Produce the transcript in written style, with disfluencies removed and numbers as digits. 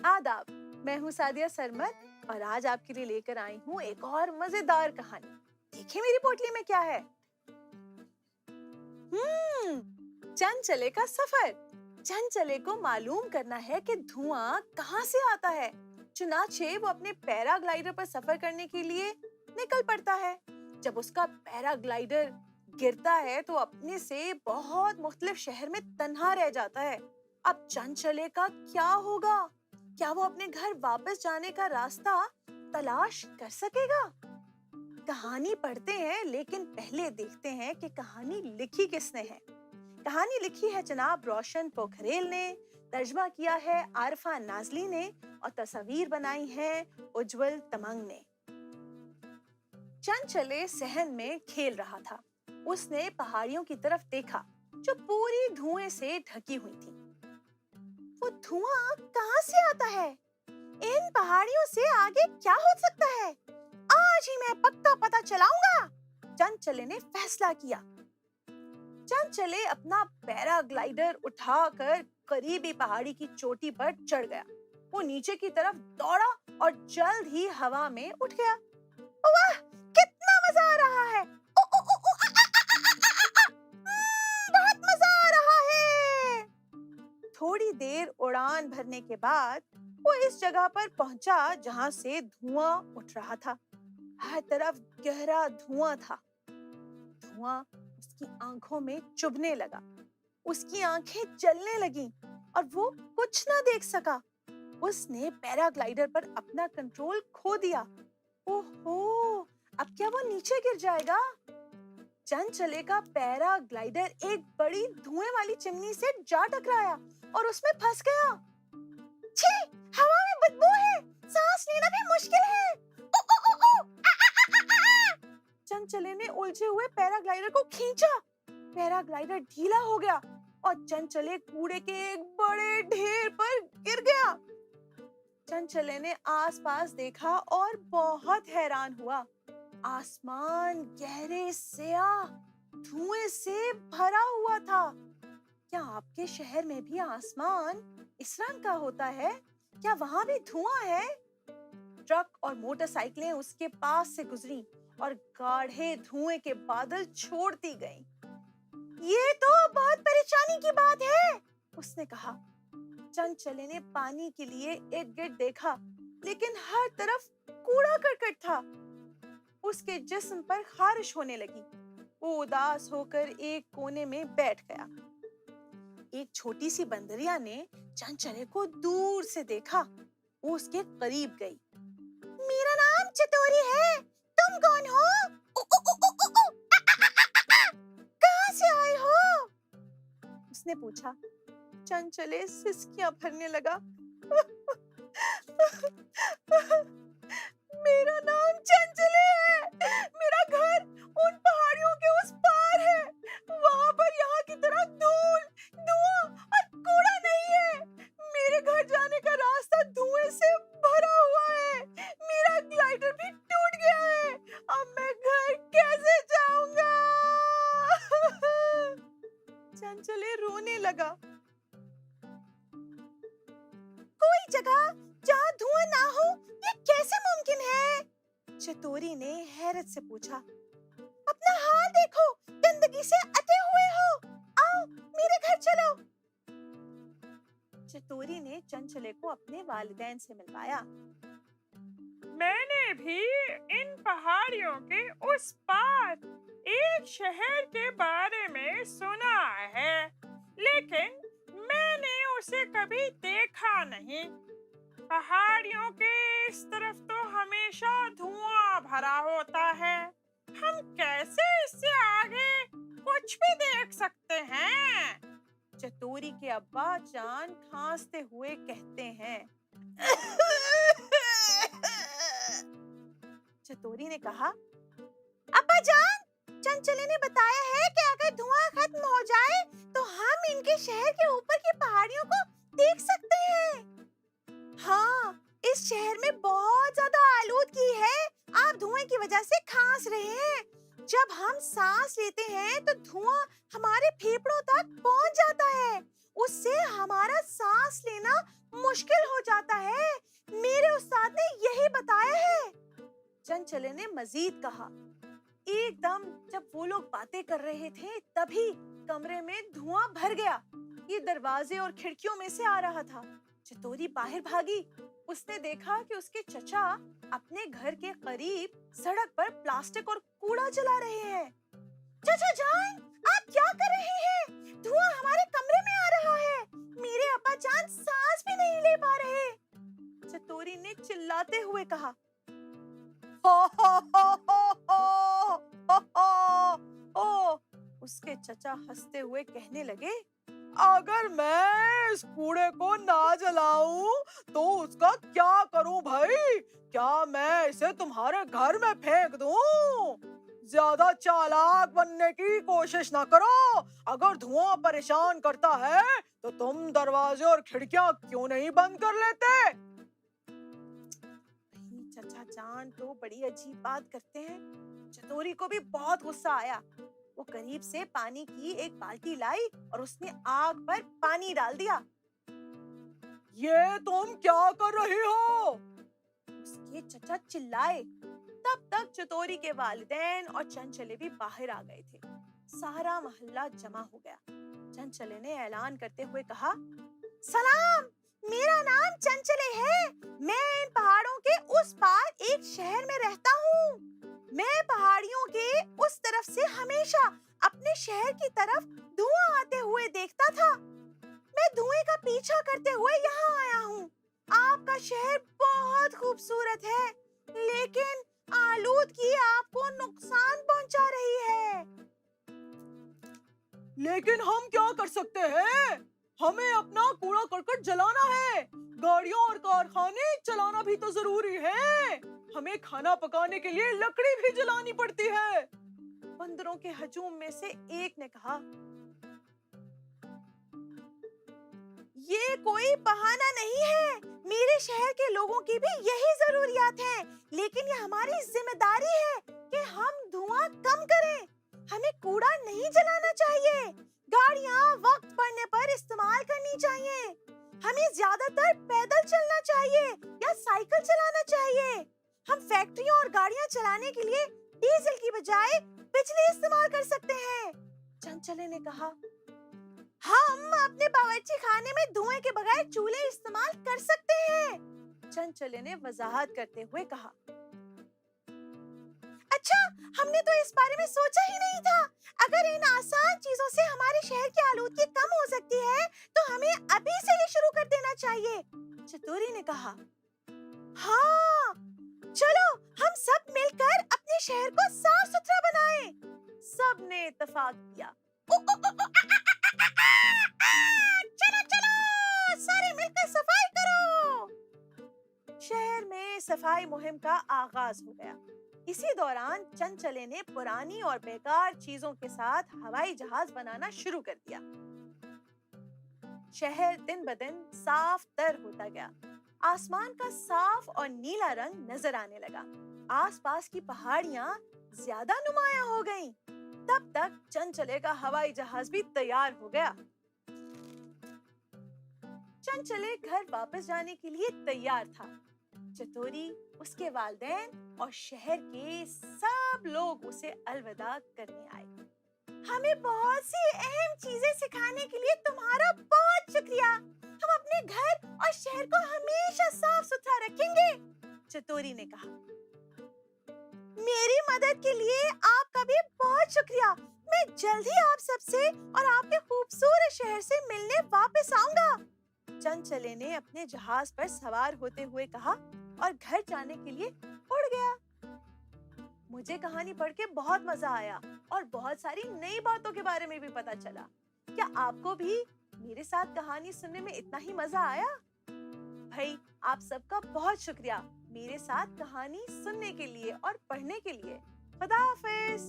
आदाब, मैं हूँ सादिया सरमत और आज आपके लिए लेकर आई हूँ एक और मजेदार कहानी। देखिए मेरी पोटली में क्या है। चंचले का सफर। चंचले को मालूम करना है कि धुआं कहाँ से आता है। चुनाचे वो अपने पैराग्लाइडर पर सफर करने के लिए निकल पड़ता है। जब उसका पैराग्लाइडर गिरता है तो अपने से बहुत मुख्तलिफ शहर में तन्हा रह जाता है। अब चंचले का क्या होगा? क्या वो अपने घर वापस जाने का रास्ता तलाश कर सकेगा? कहानी पढ़ते हैं, लेकिन पहले देखते हैं कि कहानी लिखी किसने है। कहानी लिखी है जनाब रोशन पोखरेल ने, तर्जमा किया है आरफा नाजली ने और तस्वीर बनाई है उज्जवल तमंग ने। चंचले सहन में खेल रहा था। उसने पहाड़ियों की तरफ देखा जो पूरी धुएं से ढकी हुई थी। वो धुआं कहाँ से आता है? इन पहाड़ियों से आगे क्या हो सकता है? आज ही मैं पक्का पता चलाऊंगा। चंचले ने फैसला किया। चंचले अपना पैराग्लाइडर उठाकर करीबी पहाड़ी की चोटी पर चढ़ गया। वो नीचे की तरफ दौड़ा और जल्द ही हवा में उठ गया। वाह, कितना मजा आ रहा है! बहुत मजा आ रहा है। थोड़ी देर उड़ान भरने के बाद वो इस जगह पर पहुंचा जहां से धुआं उठ रहा था। हर तरफ गहरा धुआं था। धुआं उसकी आंखों में चुभने लगा। उसकी आंखें जलने लगीं और वो कुछ ना देख सका। उसने पैराग्लाइडर पर अपना कंट्रोल खो दिया। ओहो, अब क्या वो नीचे गिर जाएगा? चंचले का पैराग्लाइडर एक बड़ी धुएं वाली चिमनी से जा टकराया और उसमें फंस गया। छी, हवा में बदबू है, सांस लेना भी मुश्किल है। ओ, ओ, ओ, ओ, आ, आ, आ, आ, आ। चंचले ने उलझे हुए पैराग्लाइडर को खींचा। पैराग्लाइडर ढीला हो गया और चंचले कूड़े के एक बड़े ढेर पर गिर गया। चंचले ने आसपास देखा और बहुत हैरान हुआ। आसमान गहरे स्याह धुएं से भरा हुआ था। क्या आपके शहर में भी आसमान इस रंग का होता है? क्या वहां भी धुआं है? ट्रक और मोटरसाइकिलें उसके पास से गुजरी और गाढ़े धुएं के बादल छोड़ती गईं। ये तो बहुत परेशानी की बात है, उसने कहा। चंचले ने पानी के लिए एक गिर्द देखा, लेकिन हर तरफ कूड़ा करकट था। उसके जिस्म पर खारिश होने लगी। वो उदास होकर एक कोने में बैठ गया। एक छोटी सी बंदरिया ने चंचले को दूर से देखा। वो उसके करीब गई। मेरा नाम चतोरी है, तुम कौन हो? कहाँ से आए हो? उसने पूछा। चंचले सिसकियां भरने लगा। मेरा नाम चंचले है। मेरा घर उन पहाड़ियों के उस पार है। वहां पर यहाँ की तरह धूल, धुआं और कूड़ा नहीं है। मेरे घर जाने का रास्ता धुएं से भरा हुआ है। मेरा ग्लाइडर भी टूट गया है। अब मैं घर कैसे जाऊंगा? चंचले रोने लगा। कोई जगह जहाँ धुआं ना हो, ये कैसे मुमकिन है? चतोरी ने हैरत से पूछा। अपना हाल देखो, गंदगी से अटे हुए हो। आओ, मेरे घर चलो। चतोरी ने चंचले को अपने वालिदैन से मिलवाया। मैंने भी इन पहाड़ियों के उस पार एक शहर के बारे में सुना है, लेकिन मैंने उसे कभी देखा नहीं। पहाड़ियों के इस तरफ तो हमेशा धुआं भरा होता है। हम कैसे इससे आगे कुछ भी देख सकते हैं? चतोरी के अब्बा जान खांसते हुए कहते हैं। चतोरी ने कहा, अब्बा जान, चंचले ने बताया है कि अगर धुआं खत्म हो जाए तो हम इनके शहर के ऊपर की पहाड़ियों को देख सकते हैं। हाँ, इस शहर में बहुत ज्यादा आलूदगी है। आप धुएं की वजह से खांस रहे हैं। जब हम सांस लेते हैं तो धुआं हमारे फेफड़ों तक पहुंच जाता है। उससे हमारा सांस लेना मुश्किल हो जाता है। चंचले ने मजीद कहा। एकदम जब वो लोग बातें कर रहे थे तभी कमरे में धुआं भर गया। ये दरवाजे और खिड़कियों में से आ रहा था। चतोरी बाहर भागी। उसने देखा कि उसके चचा अपने घर के करीब सड़क पर प्लास्टिक और कूड़ा जला रहे हैं। चचा जान, आप क्या कर रहे हैं? धुआं हमारे कमरे में आ रहा है। मेरे अब्बा जान सांस भी नहीं ले पा रहे। चतोरी ने चिल्लाते हुए कहा। हो हो हो हो हो हो हो। ओ, उसके चचा हंसते हुए कहने लगे, अगर मैं इस कूड़े को ना जलाऊं तो उसका क्या करूं भाई? क्या मैं इसे तुम्हारे घर में फेंक दूं? ज्यादा चालाक बनने की कोशिश ना करो। अगर धुआं परेशान करता है तो तुम दरवाजे और खिड़कियां क्यों नहीं बंद कर लेते? चचा जान तो बड़ी अजीब बात करते हैं। चतोरी को भी बहुत गुस्सा आया। वो करीब से पानी की एक बाल्टी लाई और उसने आग पर पानी डाल दिया। ये तुम क्या कर रही हो? उसके चचा चिल्लाए। तब तक चतोरी के वालिदैन और चंचले भी बाहर आ गए थे। सारा मोहल्ला जमा हो गया। चंचले ने ऐलान करते हुए कहा, सलाम, मेरा नाम चंचले है। मैं इन पहाड़ों के उस पार एक शहर में रहता हूँ। मैं पहाड़ियों के उस तरफ से हमेशा अपने शहर की तरफ धुआं आते हुए देखता था। मैं धुएं का पीछा करते हुए यहाँ आया हूँ। आपका शहर बहुत खूबसूरत है, लेकिन आलूदगी आपको नुकसान पहुंचा रही है। लेकिन हम क्या कर सकते हैं? हमें अपना कूड़ा करकट जलाना है। गाड़ियों और कारखाने चलाना भी तो जरूरी है। हमें खाना पकाने के लिए लकड़ी भी जलानी पड़ती है। बंदरों के हजूम में से एक ने कहा, ये कोई बहाना नहीं है। मेरे शहर के लोगों की भी यही जरूरियात हैं, लेकिन ये हमारी जिम्मेदारी है कि हम धुआं कम करें। हमें कूड़ा नहीं जलाना चाहिए। गाड़ियां वक्त पड़ने पर इस्तेमाल करनी चाहिए। हमें ज्यादातर पैदल चलना चाहिए या साइकिल चलाना चाहिए। हम फैक्ट्रियों और गाड़ियां चलाने के लिए डीजल की बजाय बिजली इस्तेमाल कर सकते हैं। चंचले ने कहा, हम अपने बावर्ची खाने में धुएं के बगैर चूल्हे इस्तेमाल कर सकते हैं। चंचले ने वजाहत करते हुए कहा, अच्छा, हमने तो इस बारे में सोचा ही नहीं था। अगर इन आसान चीजों से हमारे शहर की आलूदगी कम हो सकती है, तो हमें अभी से ये शुरू कर देना चाहिए। चतोरी ने कहा, हाँ, चलो हम सब मिलकर अपने शहर को साफ सुथरा बनाएं। सब ने इत्तेफाक किया। चलो चलो, सारे मिलकर सफाई करो। शहर में सफाई मुहिम का आगाज हो गया। इसी दौरान चंचले ने पुरानी और बेकार चीजों के साथ हवाई जहाज बनाना शुरू कर दिया। शहर दिन ब दिन साफ तर होता गया। आसमान का साफ और नीला रंग नजर आने लगा। आसपास की पहाड़ियां ज्यादा नुमायां हो गईं। तब तक चंचले का हवाई जहाज भी तैयार हो गया। चंचले घर वापस जाने के लिए तैयार था। चतोरी, उसके वालिदैन और शहर के सब लोग उसे अलविदा करने आए। हमें बहुत सी अहम चीजें सिखाने के लिए तुम्हारा बहुत शुक्रिया। हम अपने घर और शहर को हमेशा साफ सुथरा रखेंगे। चतोरी ने कहा, मेरी मदद के लिए आपका भी बहुत शुक्रिया। मैं जल्द ही आप सबसे और आपके खूबसूरत शहर से मिलने वापस आऊंगा। चंचले ने अपने जहाज पर सवार होते हुए कहा और घर जाने के लिए उड़ गया। मुझे कहानी पढ़ के बहुत मजा आया और बहुत सारी नई बातों के बारे में भी पता चला। क्या आपको भी मेरे साथ कहानी सुनने में इतना ही मजा आया? भाई, आप सबका बहुत शुक्रिया मेरे साथ कहानी सुनने के लिए और पढ़ने के लिए। खुदा हाफिज।